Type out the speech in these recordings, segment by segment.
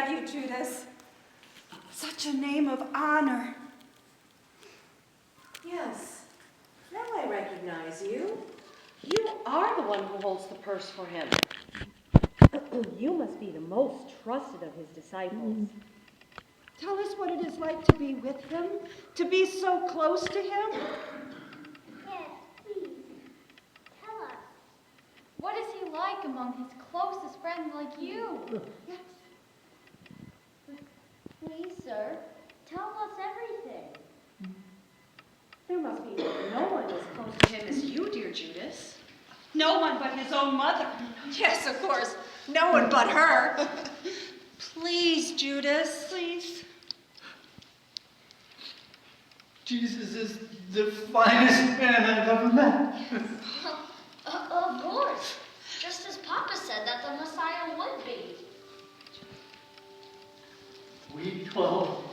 have you, Judas. Such a name of honor. Yes, now I recognize you. You are the one who holds the purse for him. You must be the most trusted of his disciples. Tell us what it is like to be with him, to be so close to him. Yes, please. Tell us. What is he like among his closest friends like you? Yes. Please, sir, tell us everything. There must be no one as close to him as you, dear Judas. No one but his own mother. Yes, of course. No one but her. Please, Judas, please. Jesus is the finest man I've ever met. Of course. Just as Papa said that the Messiah would be. We 12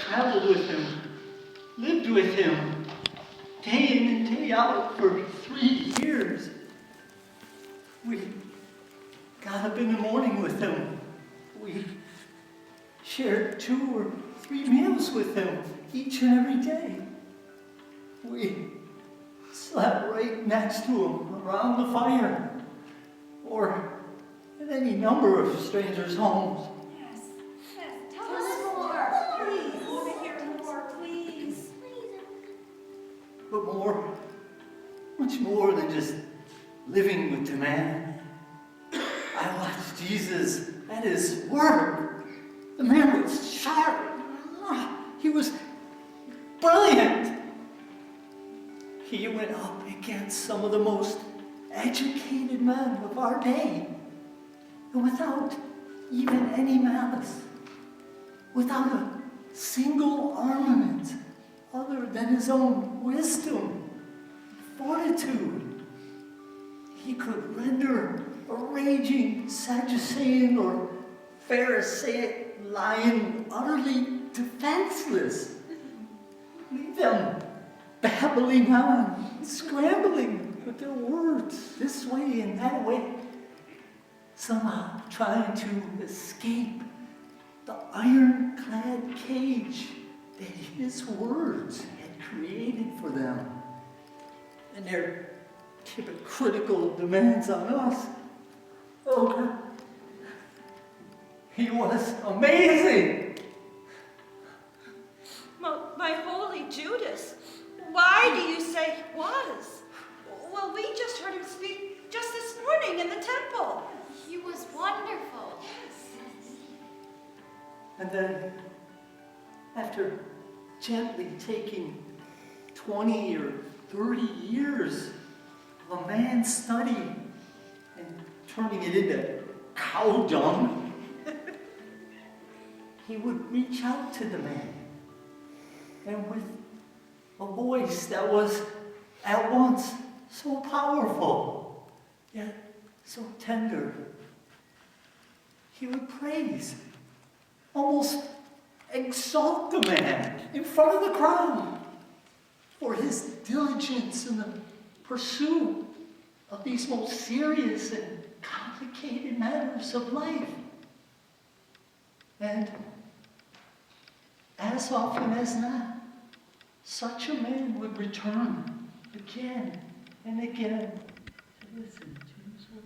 traveled with him, lived with him, day in and day out for 3 years. We got up in the morning with him. We shared 2 or 3 meals with him each and every day. We slept right next to him around the fire or in any number of strangers' homes. Yes, yes. Tell us more, please. I want to hear more, please. But more, much more than just living with the man. I watched Jesus at his work. The man was sharp. He was brilliant. He went up against some of the most educated men of our day. And without even any malice, without a single armament other than his own wisdom, fortitude, he could render a raging Sadducean or Pharisaic lion utterly defenseless. Leave them babbling on, scrambling with their words this way and that way, somehow trying to escape the ironclad cage that his words had created for them and their hypocritical demands on us. Oh God, he was amazing. My holy Judas, why do you say was? Well, we just heard him speak just this morning in the temple. He was wonderful. And then, after gently taking 20 or 30 years of a man's study and turning it into cow dung, he would reach out to the man. And with a voice that was at once so powerful, yet so tender, he would praise, almost exalt the man in front of the crowd for his diligence in the pursuit of these most serious and complicated matters of life. And as often as not, such a man would return again and again to listen to his word.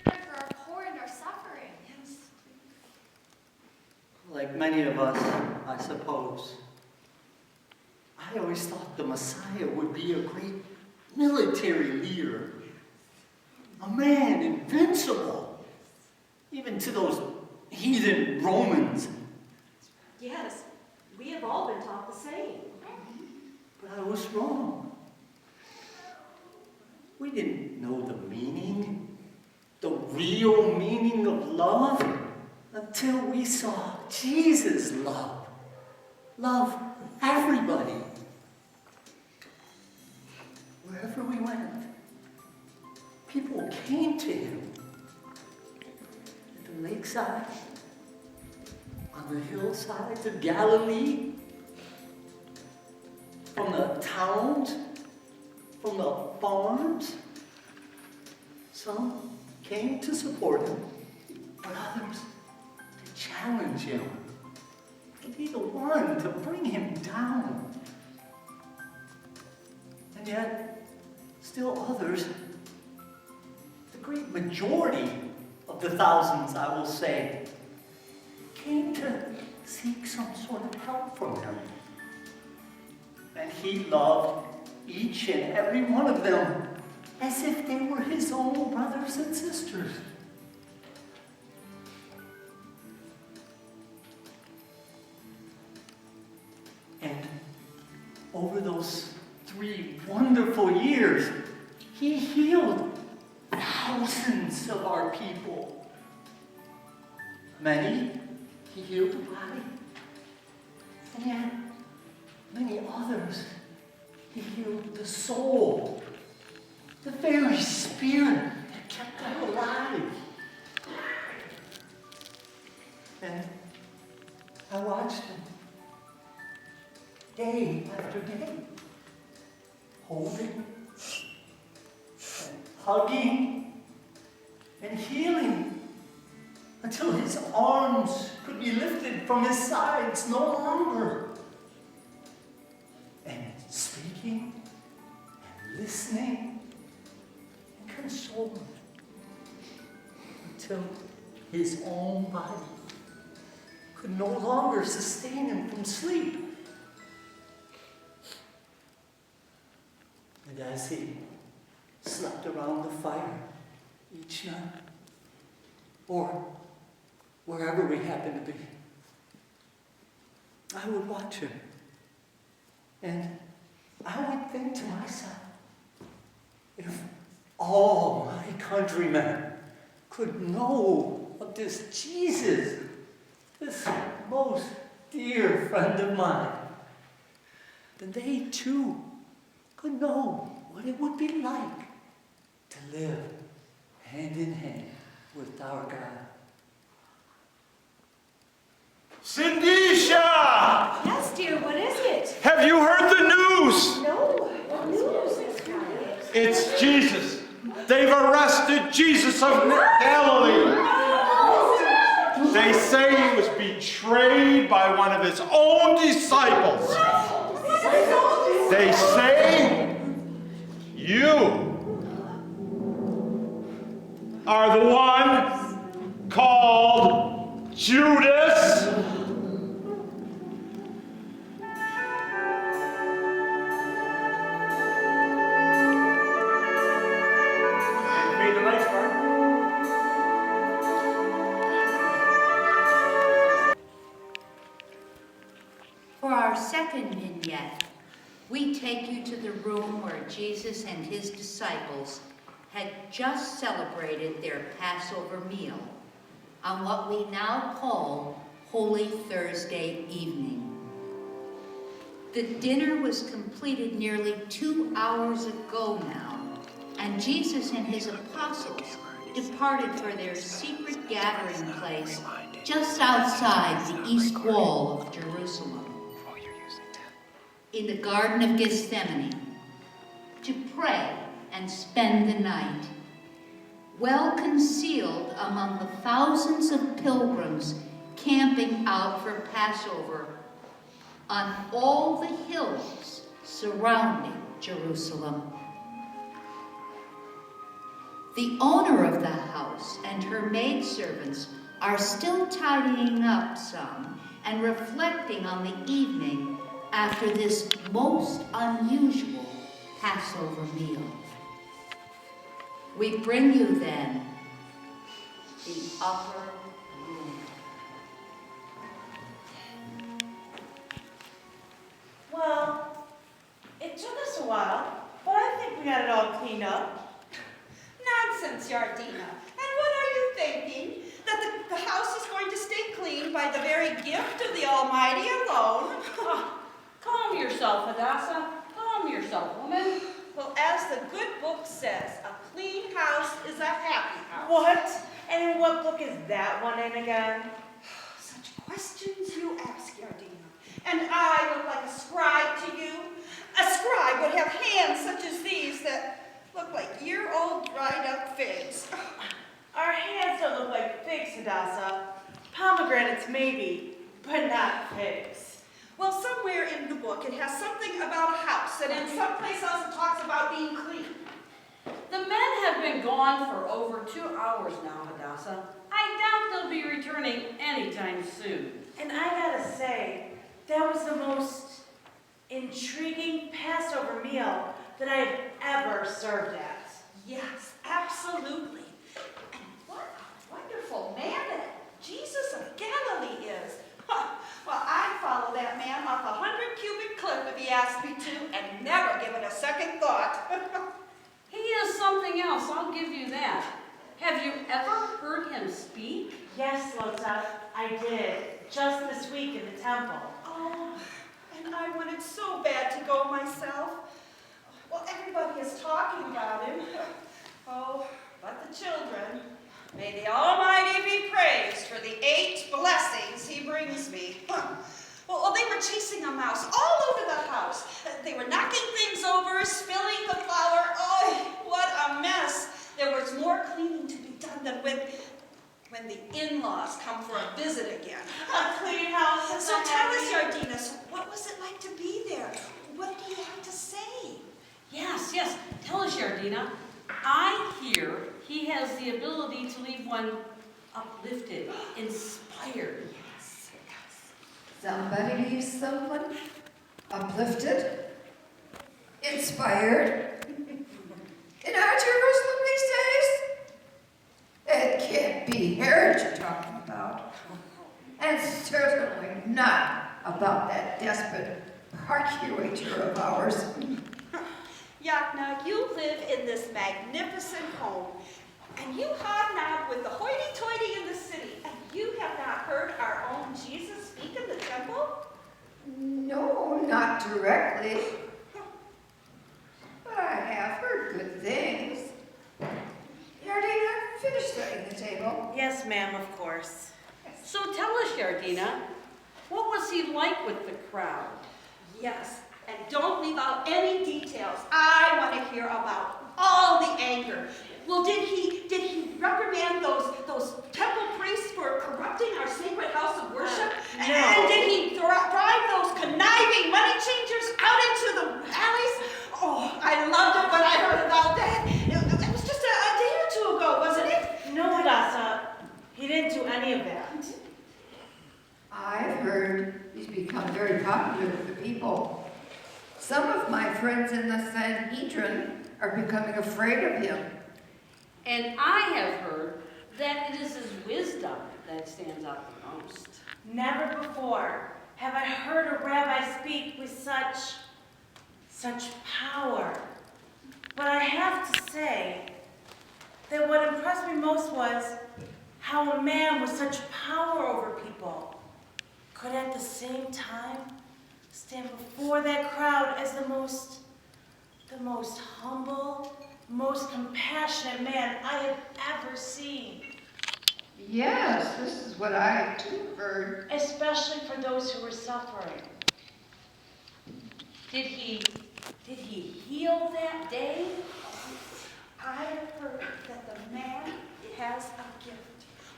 For our poor and our suffering. Yes. Like many of us, I suppose, I always thought the Messiah would be a great military leader, a man invincible, even to those heathen Romans. Yes, we have all been taught the same. But I was wrong. We didn't know the meaning, the real meaning of love, until we saw Jesus' love. Love everybody. Wherever we went, people came to him. the lakeside, on the hillsides of Galilee, from the towns, from the farms. Some came to support him, but others to challenge him, to be the one to bring him down. And yet, still others, the great majority of the thousands, I will say, came to seek some sort of help from him. And he loved each and every one of them as if they were his own brothers and sisters. And over those 3 wonderful years, he healed thousands of our people. Many, he healed the body. And yet, many others, he healed the soul, the very spirit that kept them alive. And I watched him day after day, holding and hugging and healing until his arms could be lifted from his sides no longer. And speaking and listening and consoling until his own body could no longer sustain him from sleep. And as he slept around the fire each night, or wherever we happened to be, I would watch him. And I would think to myself, if all my countrymen could know of this Jesus, this most dear friend of mine, then they too could know what it would be like to live hand in hand with our God. Sindisha! Yes, dear, what is it? Have you heard the news? No, what news is it? It's Jesus. They've arrested Jesus of Galilee. They say he was betrayed by one of his own disciples. They say you are the one called Judas. For our second vignette, we take you to the room where Jesus and his disciples had just celebrated their Passover meal on what we now call Holy Thursday evening. The dinner was completed nearly 2 hours ago now, and Jesus and his apostles departed for their secret gathering place just outside the east wall of Jerusalem, in the Garden of Gethsemane, to pray and spend the night, well concealed among the thousands of pilgrims camping out for Passover on all the hills surrounding Jerusalem. The owner of the house and her maidservants are still tidying up some and reflecting on the evening after this most unusual Passover meal. We bring you then the upper room. Well, it took us a while, but I think we got it all cleaned up. Nonsense, Yardina. And what are you thinking? That the house is going to stay clean by the very gift of the Almighty alone? Calm yourself, Hadassah. Calm yourself, woman. Well, as the good book says, a clean house is a happy house. What? And in what book is that one in again? Such questions you ask, Yardina. And I look like a scribe to you? A scribe would have hands such as these that look like year-old dried-up figs. Our hands don't look like figs, Hadassah. Pomegranates maybe, but not figs. Well, somewhere in the book it has something about a house, and in some place else it talks about being clean. The men have been gone for over 2 hours now, Hadassah. I doubt they'll be returning anytime soon. And I gotta say, that was the most intriguing Passover meal that I've ever served at. Yes, absolutely. And what a wonderful man that Jesus of Galilee is. Huh. Well, I'd follow that man off a 100-cubit cliff if he asked me to, and never give it a second thought. He is something else, I'll give you that. Have you ever heard him speak? Yes, Lota, I did, just this week in the temple. Oh, and I wanted so bad to go myself. Well, everybody is talking about him. Oh, but the children, may the Almighty be praised for the 8 blessings he brings me. Well, they were chasing a mouse all over the house. They were knocking things over, spilling the flour. Oh, what a mess. There was more cleaning to be done than when the in-laws come for a visit again. A clean house is So a tell happy- us, Yardina, so what was it like to be there? What did he have to say? Yes, tell us, Yardina. I hear he has the ability to leave one uplifted, inspired. Somebody leaves someone uplifted, inspired. In our Jerusalem these days, it can't be Herod you're talking about. And certainly not about that desperate procurator of ours. Yakna, you live in this magnificent home, and you hobnob with the hoity-toity in the city, and you have not heard our own Jesus speak in the temple? No, not directly. But I have heard good things. Yardina, finish setting the table. Yes, ma'am, of course. So tell us, Yardina, what was he like with the crowd? Yes, and don't leave out any details. I want to hear about all the anger. Well, did he reprimand those temple priests for corrupting our sacred house of worship? No. And did he drive those conniving money changers out into the alleys? Oh, I loved it when I heard about that. It was just a day or two ago, wasn't it? No, Hadassah, he didn't do any of that. I've heard he's become very popular with the people. Some of my friends in the Sanhedrin are becoming afraid of him. And I have heard that it is his wisdom that stands out the most. Never before have I heard a rabbi speak with such power. But I have to say that what impressed me most was how a man with such power over people could at the same time stand before that crowd as the most humble, most compassionate man I have ever seen. Yes, this is what I too heard. Especially for those who were suffering. Did he heal that day? I have heard that the man has a gift.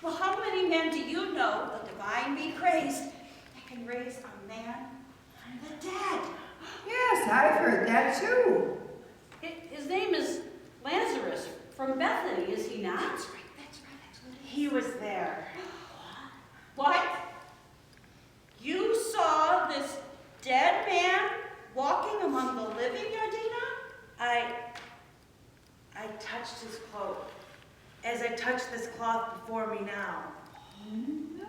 Well, how many men do you know, the divine be praised, that can raise a man from the dead? Yes, I've heard that too. His name is Lazarus from Bethany, is he not? That's right, that's what it is. He was there. What? You saw this dead man walking among the living, Yardina? I touched his cloak as I touched this cloth before me now. No.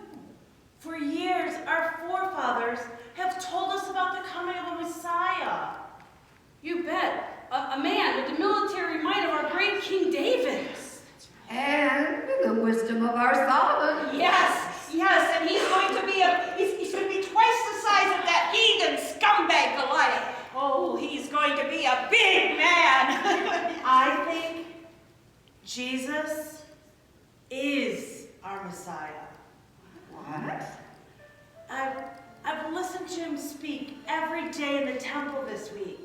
For years, our forefathers have told us about the coming of a Messiah. You bet. A man with the military might of our great King David. And the wisdom of our Solomon. Yes, and he's going to be twice the size of that heathen scumbag Goliath. Oh, he's going to be a big man. Jesus is our Messiah. What? I've listened to him speak every day in the temple this week.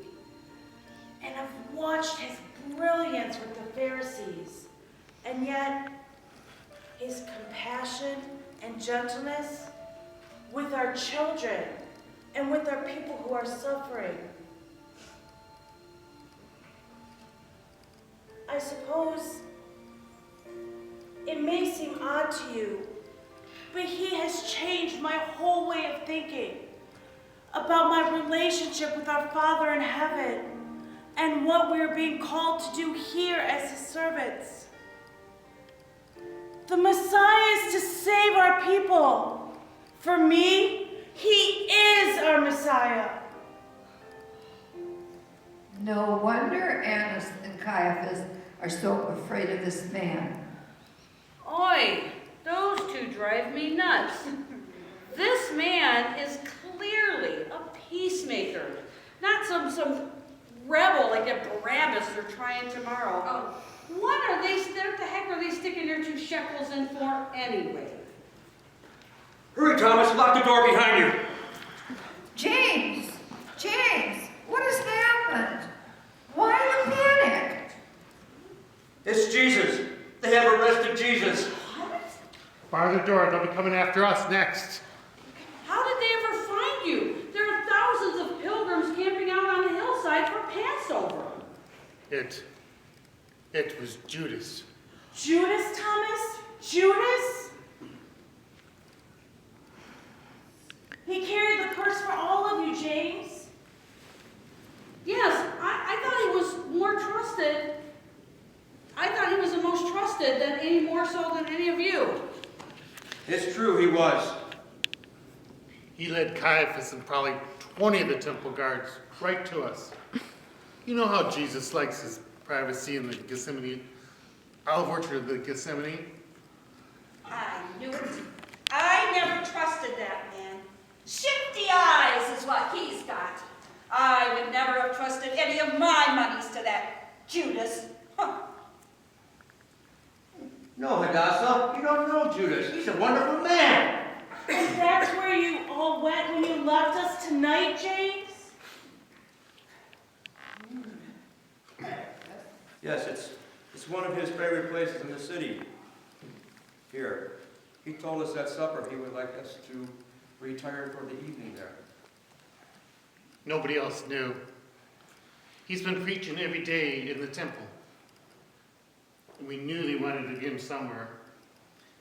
And I've watched his brilliance with the Pharisees. And yet, his compassion and gentleness with our children and with our people who are suffering. I suppose it may seem odd to you, but he has changed my whole way of thinking about my relationship with our Father in heaven and what we are being called to do here as his servants. The Messiah is to save our people. For me, he is our Messiah. No wonder Annas and Caiaphas are so afraid of this man. Oi, those two drive me nuts. This man is clearly a peacemaker, not some rebel like that Barabbas they're trying tomorrow. Oh, what the heck are they sticking their 2 shekels in for anyway? Hurry, Thomas, lock the door behind you. James, what has happened? Why the panic? It's Jesus. They have arrested Jesus. Bar the door, they'll be coming after us next. How did they ever find you? There are thousands of pilgrims camping out on the hillside for Passover. It was Judas. Judas, Thomas? Judas? He carried the purse for all of you, James. Yes, I thought he was more trusted. I thought he was the most trusted than any more so than any of you. It's true, he was. He led Caiaphas and probably 20 of the temple guards right to us. You know how Jesus likes his privacy in the Gethsemane, olive orchard of the Gethsemane? I knew it. I never trusted that man. Shifty eyes is what he's got. I would never have trusted any of my monies to that Judas. Huh. No, Hadassah, you don't know Judas. He's a wonderful man. And that's where you all went when you left us tonight, James? Yes, it's one of his favorite places in the city. Here, he told us at supper he would like us to retire for the evening there. Nobody else knew. He's been preaching every day in the temple. We knew they wanted to get him somewhere.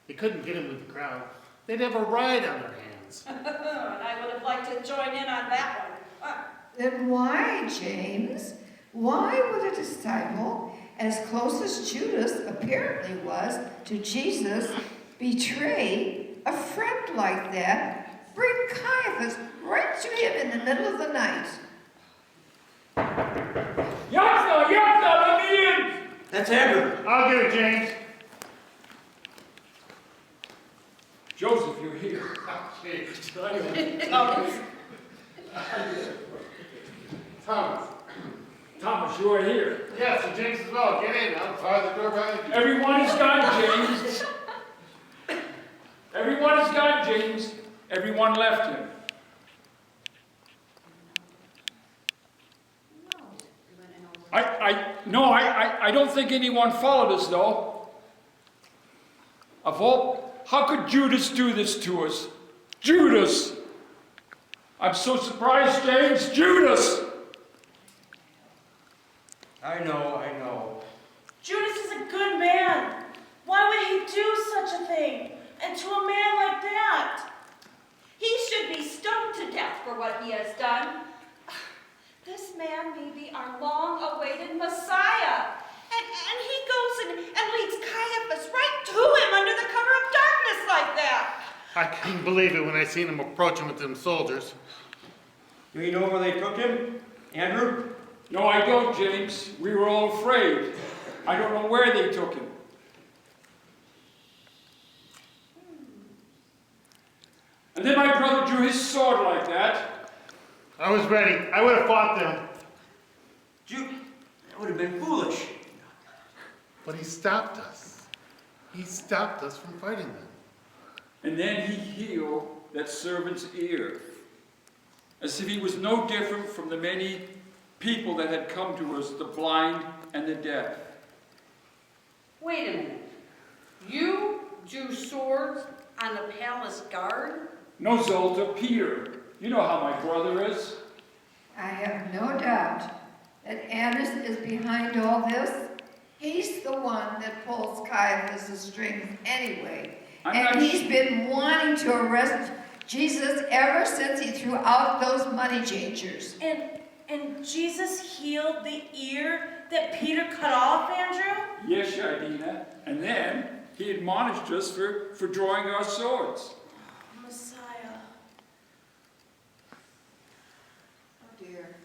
They couldn't get him with the crowd. They'd have a riot on their hands. And I would have liked to join in on that one. Then why, James? Why would a disciple, as close as Judas apparently was to Jesus, betray a friend like that, bring Caiaphas right to him in the middle of the night? Yakta, let me in! That's Andrew. I'll get it, James. Joseph, you're here. Thomas, you are here. Yes, and James as well. Get in. I'll bar the door behind you. Everyone is gone, James. Everyone is gone, James. Everyone left him. I don't think anyone followed us, though. How could Judas do this to us? Judas! I'm so surprised, James. Judas! I know. Judas is a good man. Why would he do such a thing? And to a man like that? He should be stoned to death for what he has done. This man may be our long-awaited Messiah. And he goes and leads Caiaphas right to him under the cover of darkness like that. I couldn't believe it when I seen him approaching with them soldiers. Do you know where they took him, Andrew? No, I don't, James. We were all afraid. I don't know where they took him. And then my brother drew his sword like that. I was ready. I would have fought them. That would have been foolish. But he stopped us. He stopped us from fighting them. And then he healed that servant's ear, as if he was no different from the many people that had come to us, the blind and the deaf. Wait a minute. You drew swords on the palace guard? No, Zolta, Peter. You know how my brother is. I have no doubt that Annas is behind all this. He's the one that pulls Caiaphas' strings anyway. And he's been wanting to arrest Jesus ever since he threw out those money changers. And Jesus healed the ear that Peter cut off, Andrew? Yes, Shardina. And then he admonished us for drawing our swords. Messiah. Oh dear.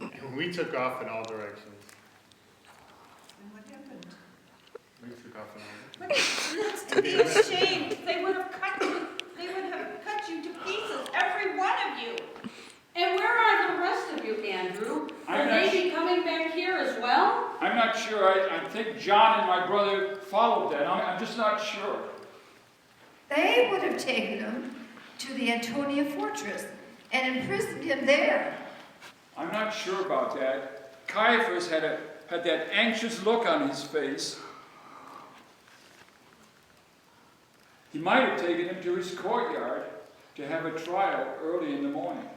And we took off in all directions. And what happened? We took off in all But that's to be ashamed. They would have cut you. They would have cut you to pieces, every one of you. And where are the rest of you, Andrew? Will they be coming back here as well? I'm not sure. I think John and my brother followed that. I'm just not sure. They would have taken him to the Antonia fortress and imprisoned him there. I'm not sure about that. Caiaphas had that anxious look on his face. He might have taken him to his courtyard to have a trial early in the morning.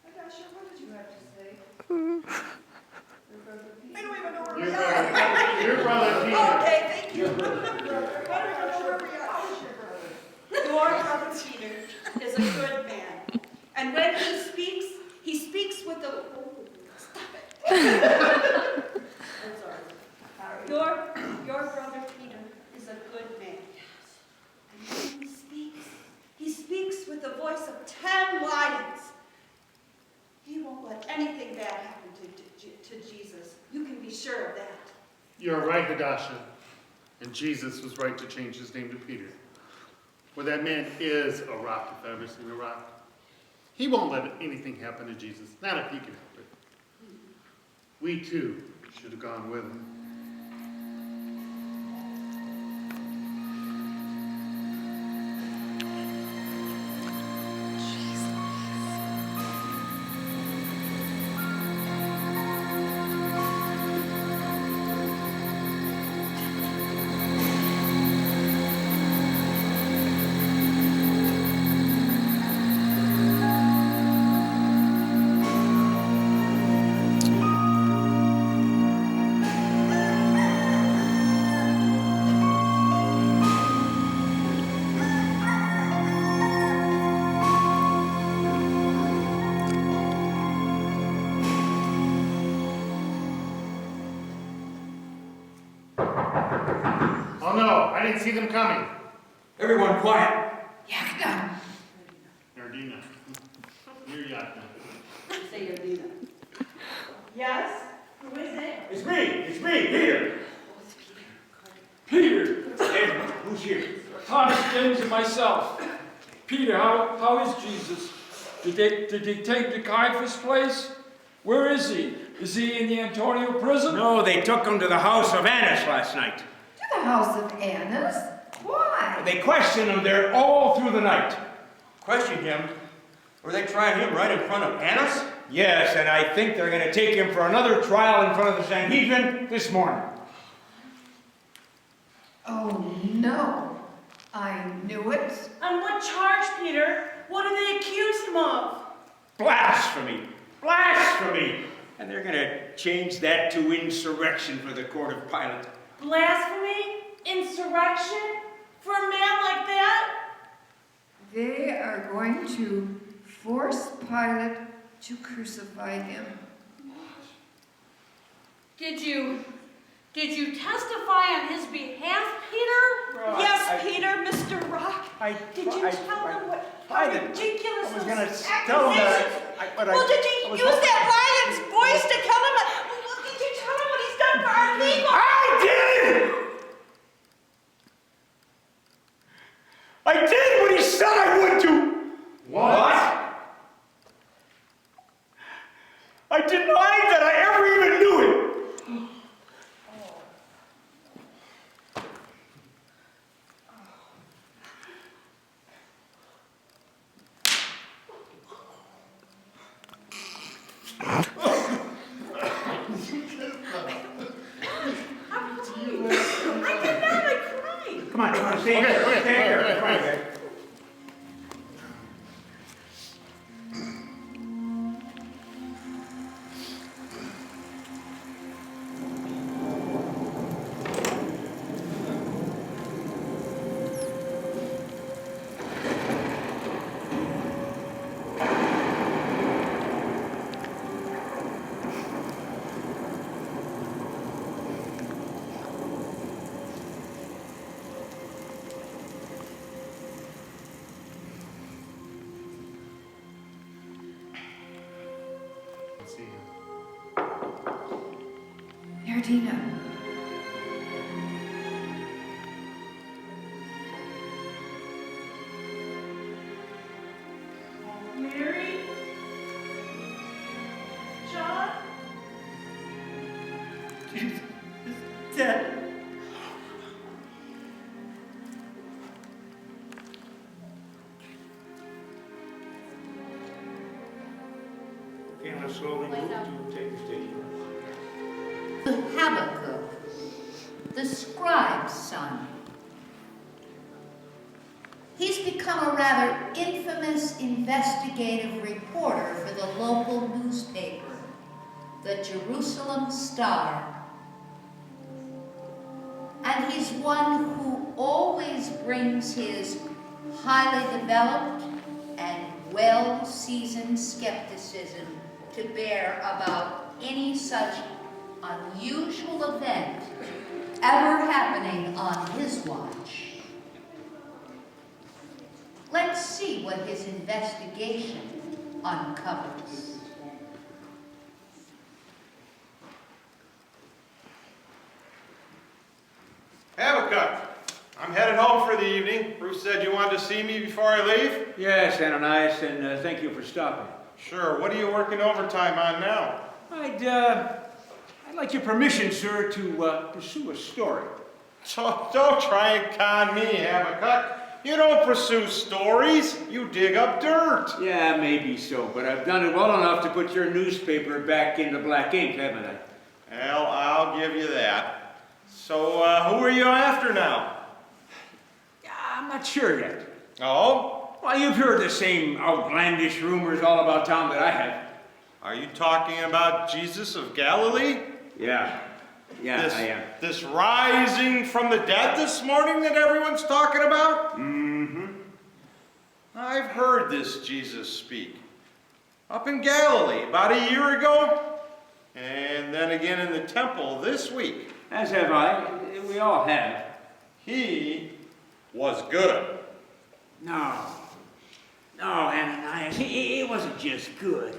Adasha, what did you have to say? I don't even know where we Your are. brother, your brother Peter. Okay, thank you. I don't even know where we are. How's your brother? Your brother Peter is a good man. And when he speaks with the... Oh, stop it. I'm sorry. Your brother Peter is a good man. And when he speaks with the voice of 10 lions. He won't let anything bad happen to Jesus. You can be sure of that. You're right, Hadasha. And Jesus was right to change his name to Peter. For that man is a rock, if I've ever seen a rock. He won't let anything happen to Jesus, not if he can help it. We too should have gone with him. Oh no, I didn't see them coming. Everyone quiet. Yakna! Nardina. You're Yakna. Say Yardina. Yes? Who is it? It's me, Peter. Peter! And who's here? Thomas, James, and myself. Peter, how is Jesus? Did they take to Caiaphas' place? Where is he? Is he in the Antonio prison? No, they took him to the house of Annas last night. To the house of Annas? Why? They questioned him there all through the night. Questioned him? Were they trying him right in front of Annas? Yes, and I think they're going to take him for another trial in front of the Sanhedrin this morning. Oh no, I knew it. On what charge, Peter? What do they accuse him of? Blasphemy! Blasphemy! And they're going to change that to insurrection for the court of Pilate. Blasphemy? Insurrection? For a man like that? They are going to force Pilate to crucify him. Did you testify on his behalf, Peter? Well, Yes, Peter, Mr. Rock. Did you tell them how ridiculous was those gonna tell them accusations? Well, did you use that lion's voice to tell him? Well, did you tell him what he's done for our people? I did! Come on, stay Okay, there. okay, Stay there. okay, Come on, okay. guys. Let's see. Marina. Mary? John? Jesus is dead. Okay, I'm gonna slowly move to take the stage. To Habakkuk, the scribe's son. He's become a rather infamous investigative reporter for the local newspaper, the Jerusalem Star. And he's one who always brings his highly developed and well-seasoned skepticism to bear about any such unusual event ever happening on his watch. Let's see what his investigation uncovers. Habakkuk, I'm headed home for the evening. Bruce said you wanted to see me before I leave? Yes, Ananias, and thank you for stopping. Sure. What are you working overtime on now? I'd like your permission, sir, to pursue a story. So don't try and con me, Habakkuk. You don't pursue stories. You dig up dirt. Yeah, maybe so, but I've done it well enough to put your newspaper back into black ink, haven't I? Well, I'll give you that. So, who are you after now? I'm not sure yet. Oh? Well, you've heard the same outlandish rumors all about town that I have. Are you talking about Jesus of Galilee? Yeah, I am. This rising from the dead this morning that everyone's talking about? Mm-hmm. I've heard this Jesus speak. Up in Galilee about a year ago, and then again in the temple this week. As have I. We all have. He was good. No, Ananias, he wasn't just good.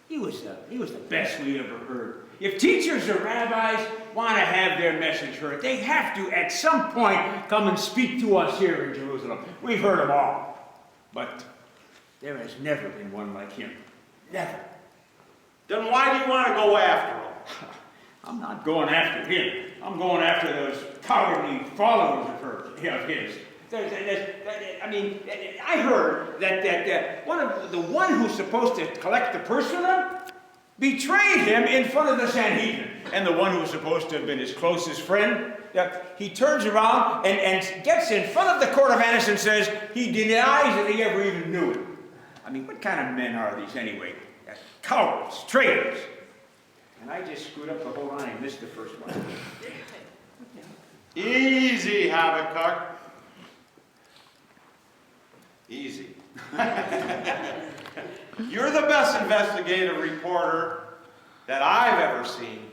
He was the best we ever heard. If teachers or rabbis want to have their message heard, they have to, at some point, come and speak to us here in Jerusalem. We've heard them all. But there has never been one like him. Never. Then why do you want to go after him? I'm not going after him. I'm going after those cowardly followers of his. I heard that the one who's supposed to collect the purse for them betrayed him in front of the Sanhedrin. And the one who's supposed to have been his closest friend, he turns around and gets in front of the court of Annas and says he denies that he ever even knew it. I mean, what kind of men are these anyway? Cowards, traitors. And I just screwed up the whole line and missed the first one. Easy, Habakkuk. Easy. You're the best investigative reporter that I've ever seen.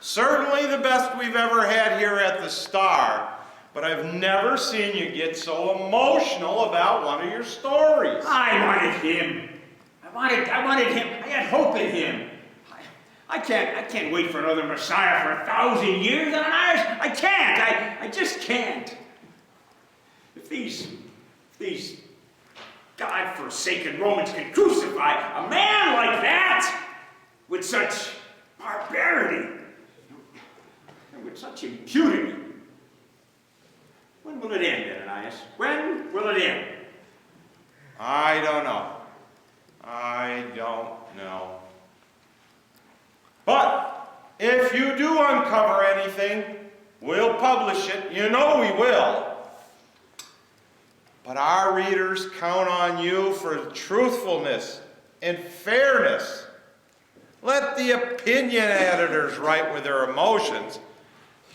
Certainly the best we've ever had here at the Star. But I've never seen you get so emotional about one of your stories. I wanted him. I wanted him. I had hope in him. I can't wait for another Messiah for 1,000 years, Ananias. I can't. I just can't. If these God-forsaken Romans can crucify a man like that with such barbarity and with such impunity, when will it end, Ananias? When will it end? I don't know. I don't know. But if you do uncover anything, we'll publish it. You know we will. but our readers count on you for truthfulness and fairness. Let the opinion editors write with their emotions.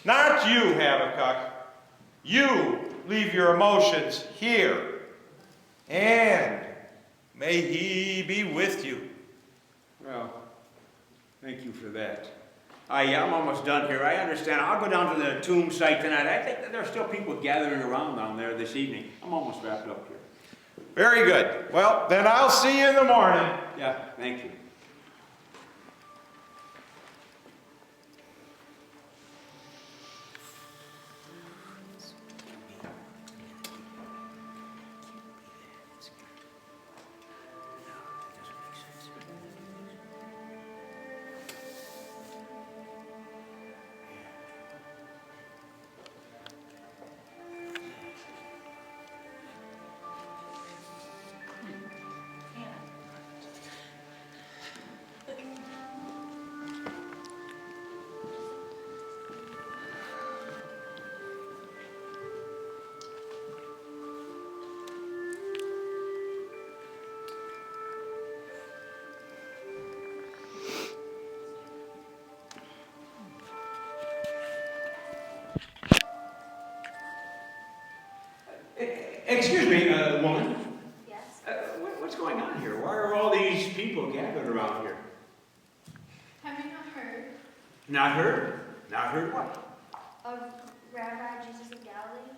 Not you, Habakkuk. You leave your emotions here. And may he be with you. Well, thank you for that. I'm almost done here. I understand. I'll go down to the tomb site tonight. I think that there are still people gathering around down there this evening. I'm almost wrapped up here. Very good. Well, then I'll see you in the morning. Yeah, thank you. Excuse me, woman. Yes? What's going on here? Why are all these people gathered around here? Have you not heard Not heard? Not heard what? of Rabbi Jesus of Galilee?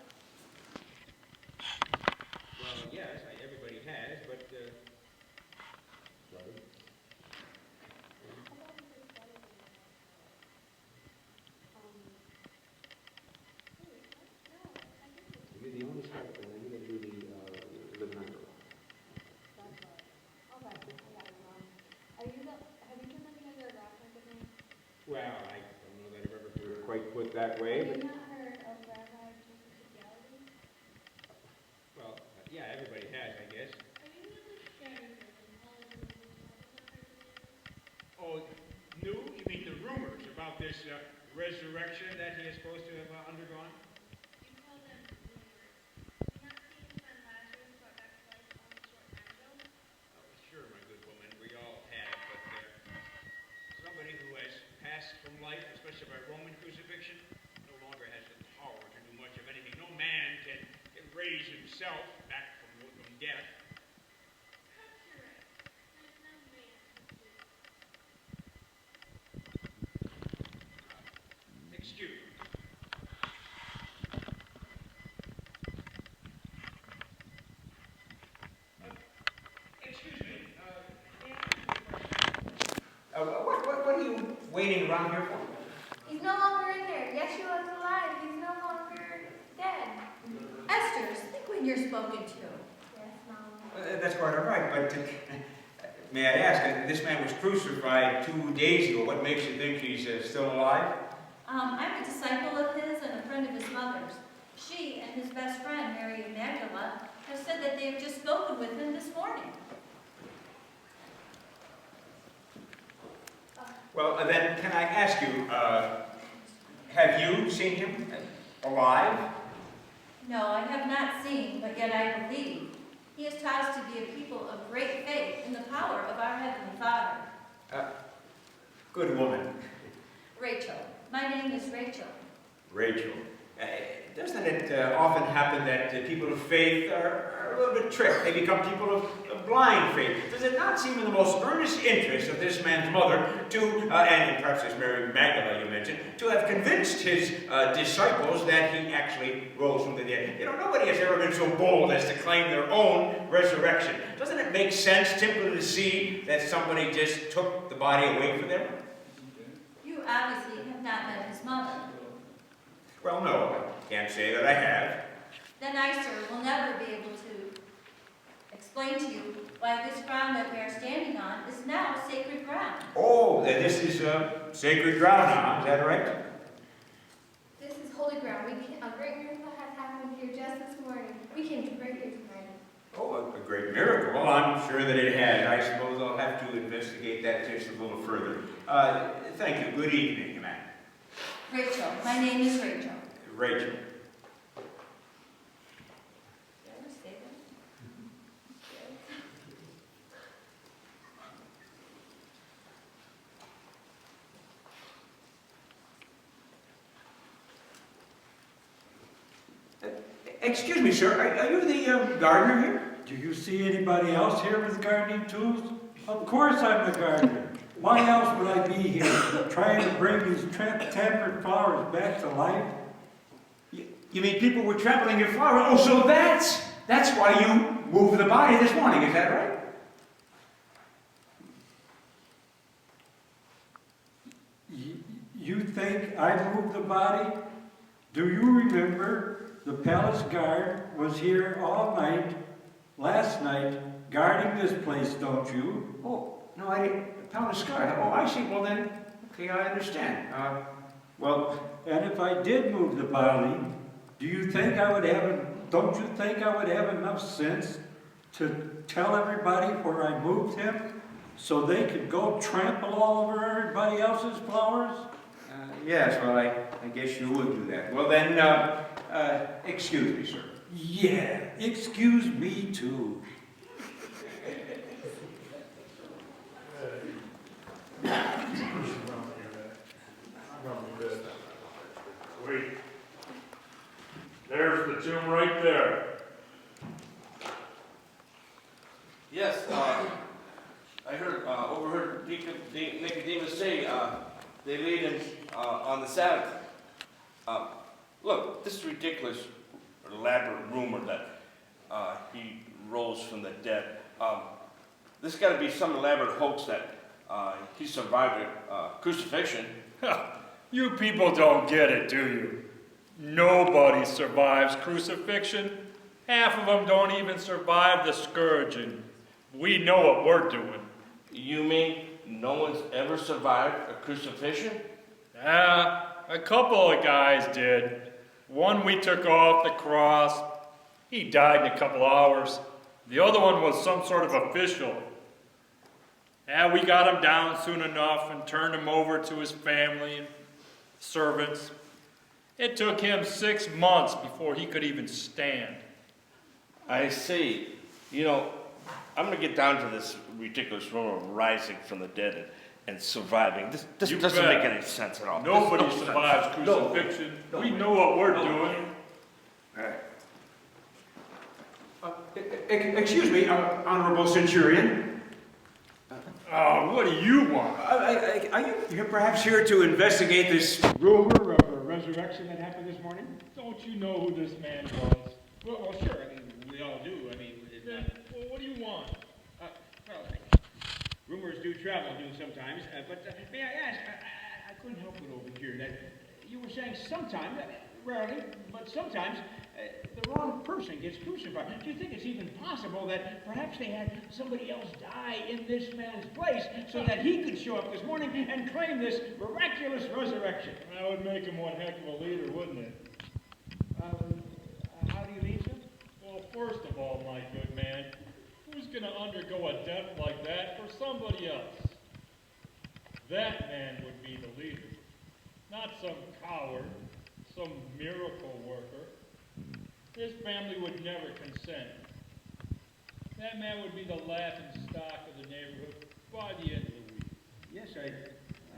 Well, yes, everybody has, but... The only step, and then you got to do the living under. Have you done any other rappers with me? Well, I don't know that I've ever heard it quite put that way, Have but... you not heard of Rabbi Jesus of Galilee? Well, yeah, everybody has, I guess. Are you really sharing this and all of the Oh, new? You mean the rumors about this resurrection that he is supposed to have undergone? You call them rumors. You not see his friend Lazarus brought back to life only a short time ago? Oh, sure, my good woman, we all have, but somebody who has passed from life, especially by Roman crucifixion, no longer has the power to do much of anything. No man can raise himself back from death. Perhaps you're right. There's no man who can do it. Excuse me. Excuse me. What are you waiting around here for? He's no longer in there. Yeshua is alive. He's no longer dead. Esther, speak when you're spoken to. Yes, Mom. That's quite all right, but may I ask, this man was crucified 2 days ago. What makes you think he's still alive? I'm a disciple of his and a friend of his mother's. She and his best friend, Mary Magdalene, have said that they have just spoken with him this morning. Well, then, can I ask you, have you seen him alive? No, I have not seen, but yet I believe. He has taught us to be a people of great faith in the power of our Heavenly Father. Good woman. Rachel. My name is Rachel. Rachel. Doesn't it often happen that people of faith are a little bit tricked? They become people of blind faith. Does it not seem in the most earnest interest of this man's mother to, and perhaps this Mary Magdalene you mentioned, to have convinced his disciples that he actually rose from the dead? You know, nobody has ever been so bold as to claim their own resurrection. Doesn't it make sense simply to see that somebody just took the body away from them? You obviously have not met his mother. Well, no, I can't say that I have. Then I, sir, will never be able to explain to you why this ground that we are standing on is now sacred ground. Oh, then this is sacred ground now, is that right? This is holy ground. A great miracle has happened here just this morning. We came to pray here tonight. Oh, a great miracle. Well, I'm sure that it has. I suppose I'll have to investigate that just a little further. Thank you. Good evening, ma'am. Rachel. My name is Rachel. Rachel. Did I ever say that? Excuse me, sir, are you the gardener here? Do you see anybody else here with gardening tools? Of course I'm the gardener. Why else would I be here, trying to bring these tampered flowers back to life? You mean people were trampling your flower? Oh, so that's why you moved the body this morning, is that right? You think I moved the body? Do you remember the palace guard was here all night, last night, guarding this place, don't you? Oh, no, I didn't. Palace guard. Oh, I see. Well then, okay, I understand. Well, and if I did move the body, don't you think I would have enough sense to tell everybody where I moved him so they could go trample all over everybody else's flowers? Yes, well, I guess you would do that. Well then, excuse me, sir. Yeah, excuse me too. Wait. There's the tomb right there. Yes, I overheard Nicodemus say they laid him on the Sabbath. Look, this is ridiculous, elaborate rumor that he rose from the dead. This got to be some elaborate hoax that he survived crucifixion. You people don't get it, do you? Nobody survives crucifixion. Half of them don't even survive the scourging. We know what we're doing. You mean no one's ever survived a crucifixion? A couple of guys did. One we took off the cross. He died in a couple hours. The other one was some sort of official. We got him down soon enough and turned him over to his family and servants. It took him 6 months before he could even stand. I see. You know, I'm going to get down to this ridiculous rumor of rising from the dead and surviving. This doesn't make any sense at all. Nobody survives crucifixion. No. We know what we're doing. All right. Excuse me, Honorable Centurion. What do you want? Are you perhaps here to investigate this rumor of a resurrection that happened this morning? Don't you know who this man was? Well, sure. I mean, we all do. I mean, Well, what do you want? Rumors do travel, sometimes. But may I ask? I couldn't help but overhear that you were saying sometimes, rarely, but sometimes, the wrong person gets crucified. Do you think it's even possible that perhaps they had somebody else die in this man's place so that he could show up this morning and claim this miraculous resurrection? That would make him one heck of a leader, wouldn't it? How do you mean, sir? Well, first of all, my good man, who's going to undergo a death like that for somebody else? That man would be the leader, not some coward, some miracle worker. His family would never consent. That man would be the laughing stock of the neighborhood by the end of the week. Yes, I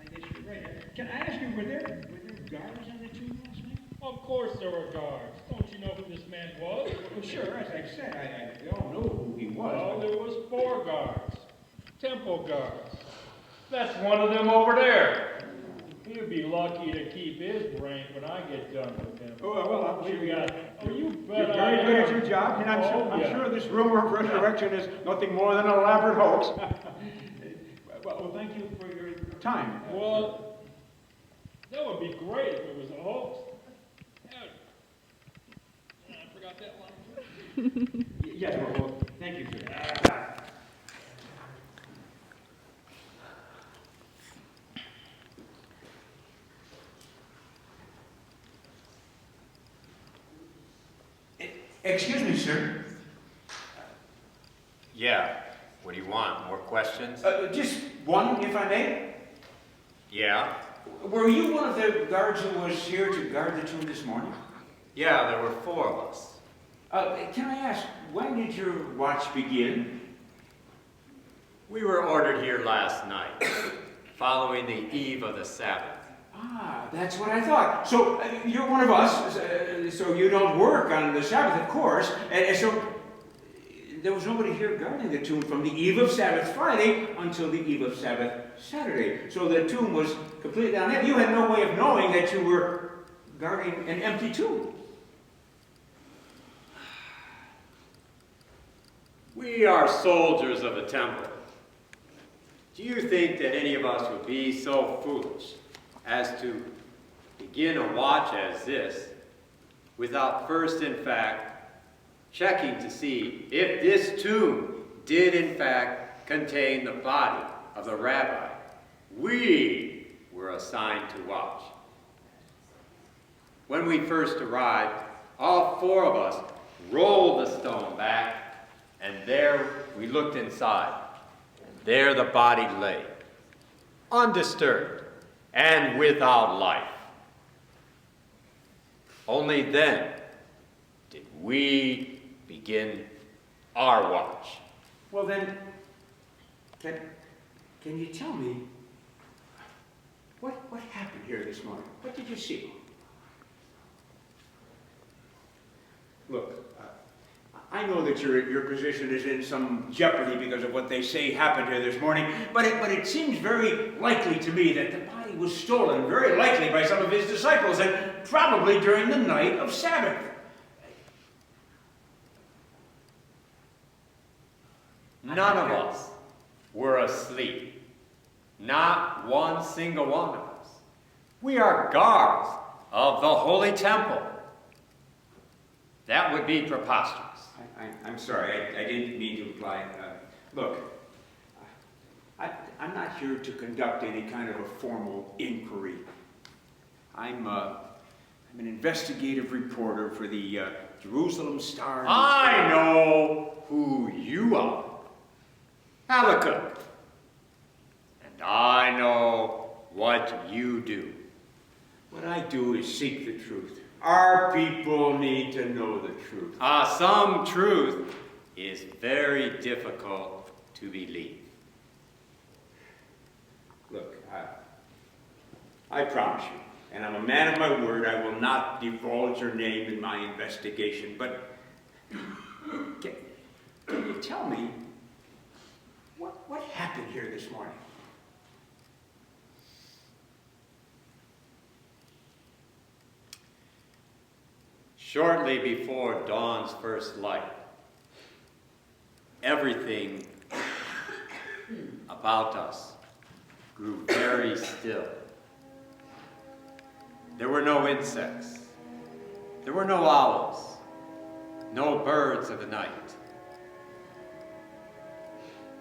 guess you're right. Can I ask you, were there guards on the tomb last night? Of course there were guards. Don't you know who this man was? Well, sure, as I said, we all know who he was. Well, there was 4 guards. Temple guards. That's one of them over there. He'd be lucky to keep his rank when I get done with him. Oh, well, I'm sure you bet you're very good at your job, and I'm sure this rumor of resurrection is nothing more than an elaborate hoax. Well, thank you for your time. Well, that would be great if it was a hoax. I forgot that one. Yes, well, thank you, sir. Excuse me, sir. Yeah. What do you want? More questions? Just one, if I may. Yeah. Were you one of the guards who was here to guard the tomb this morning? Yeah, there were 4 of us. Can I ask, when did your watch begin? We were ordered here last night, following the eve of the Sabbath. Ah, that's what I thought. So you're one of us, so you don't work on the Sabbath, of course. And so there was nobody here guarding the tomb from the eve of Sabbath Friday until the eve of Sabbath Saturday. So the tomb was completely down there. You had no way of knowing that you were guarding an empty tomb. We are soldiers of the temple. Do you think that any of us would be so foolish as to begin a watch as this without first, in fact, checking to see if this tomb did, in fact, contain the body of the rabbi we were assigned to watch? When we first arrived, all four of us rolled the stone back, and there we looked inside. And there the body lay, undisturbed and without life. Only then did we begin our watch. Well then, can you tell me what happened here this morning? What did you see? Look, I know that your position is in some jeopardy because of what they say happened here this morning, but it seems very likely to me that the body was stolen, very likely by some of his disciples, and probably during the night of Sabbath. None of us were asleep. Not one single one of us. We are guards of the Holy Temple. That would be preposterous. I'm sorry, I didn't mean to imply. Look, I'm not here to conduct any kind of a formal inquiry. I'm an investigative reporter for the Jerusalem Star. I know who you are. Habakkuk. And I know what you do. What I do is seek the truth. Our people need to know the truth. Some truth is very difficult to believe. Look, I promise you, and I'm a man of my word, I will not divulge your name in my investigation, but can you tell me what happened here this morning? Shortly before dawn's first light, everything about us grew very still. There were no insects. There were no owls. No birds of the night.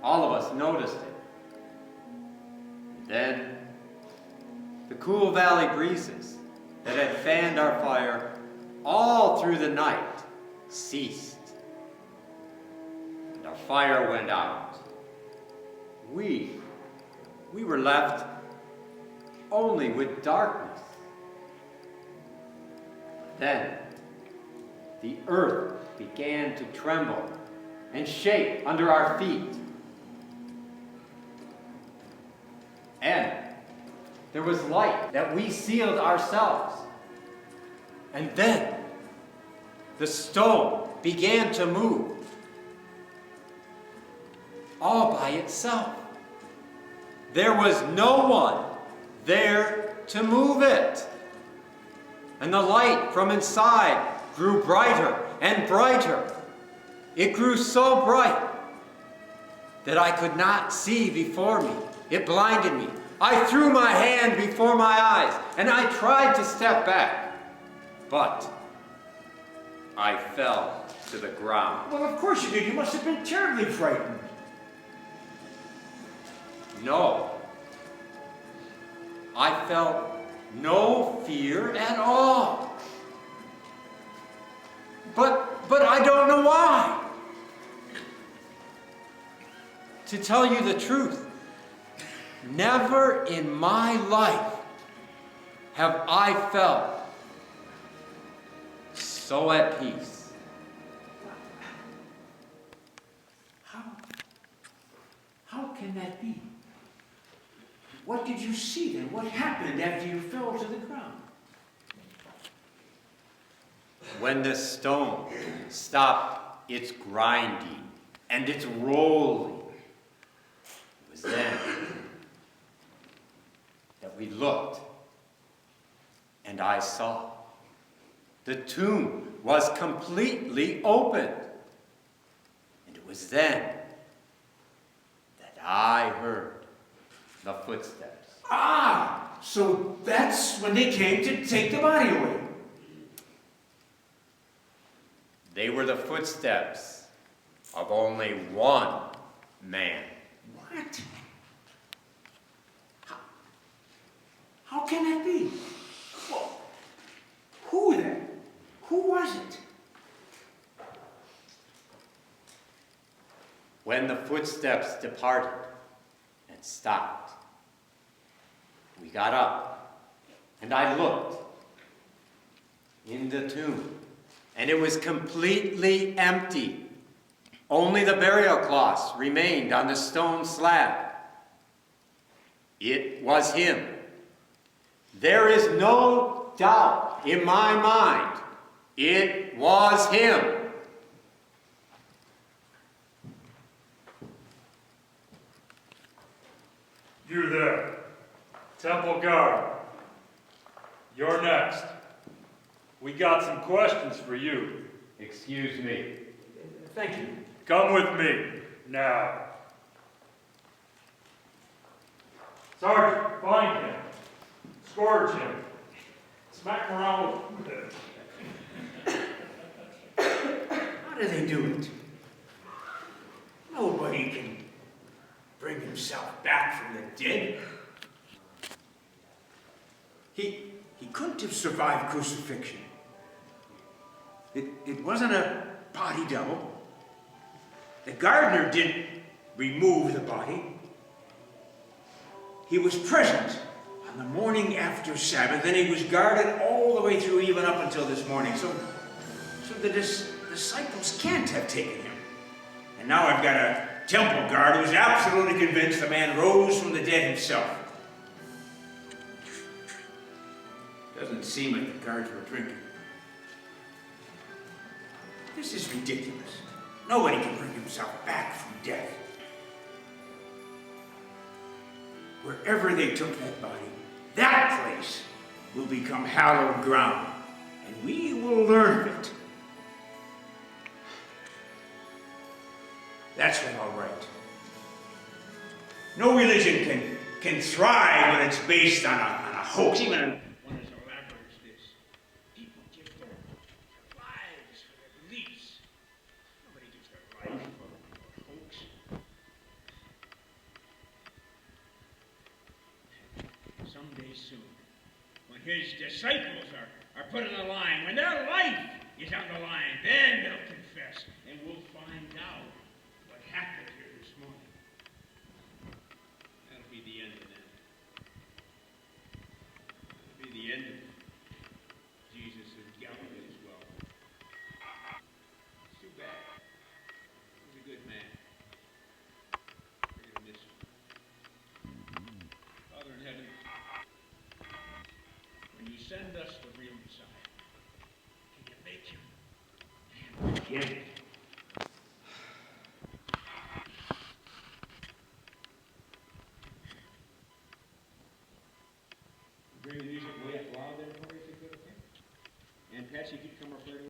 All of us noticed it. Then, the cool valley breezes that had fanned our fire all through the night ceased. And our fire went out. We were left only with darkness. Then the earth began to tremble and shake under our feet. And there was light that we sealed ourselves. And then the stone began to move all by itself. There was no one there to move it. And the light from inside grew brighter and brighter. It grew so bright that I could not see before me. It blinded me. I threw my hand before my eyes and I tried to step back. But I fell to the ground. Well, of course you did. You must have been terribly frightened. No. I felt no fear at all. But I don't know why. To tell you the truth, never in my life have I felt so at peace. How can that be? what did you see then? What happened after you fell to the ground? When the stone stopped its grinding and its rolling, it was then that we looked, and I saw the tomb was completely opened. And it was then that I heard the footsteps. Ah, so that's when they came to take the body away. They were the footsteps of only one man. What? How can that be? Well, who then? Who was it? When the footsteps departed and stopped, we got up, and I looked in the tomb, and it was completely empty. Only the burial cloths remained on the stone slab. It was him. There is no doubt in my mind. It was him. You there, temple guard. You're next. We got some questions for you. Excuse me. Thank you. Come with me, now. Sergeant, find him. Scourge him. Smack him around with it. How do they do it? Nobody can bring himself back from the dead. He couldn't have survived crucifixion. It wasn't a body double. The gardener didn't remove the body. He was present on the morning after Sabbath, and he was guarded all the way through, even up until this morning. So the disciples can't have taken him. And now I've got a temple guard who's absolutely convinced the man rose from the dead himself. Doesn't seem like the guards were drinking. This is ridiculous. Nobody can bring himself back from death. Wherever they took that body, that place will become hallowed ground, and we will learn of it. That's what I'll write. No religion can thrive when it's based on a hoax, even one as elaborate as this. People give their lives for their beliefs. Nobody gives their life for a hoax. Someday soon, when his disciples are put on the line, when their life is on the line, then they'll confess, and we'll find out what happened here this morning. That'll be the end of them. That'll be the end of Jesus of Galilee as well. It's too bad. He was a good man. We're gonna miss him. Father in heaven, when you send us the real Messiah, can you make him man again?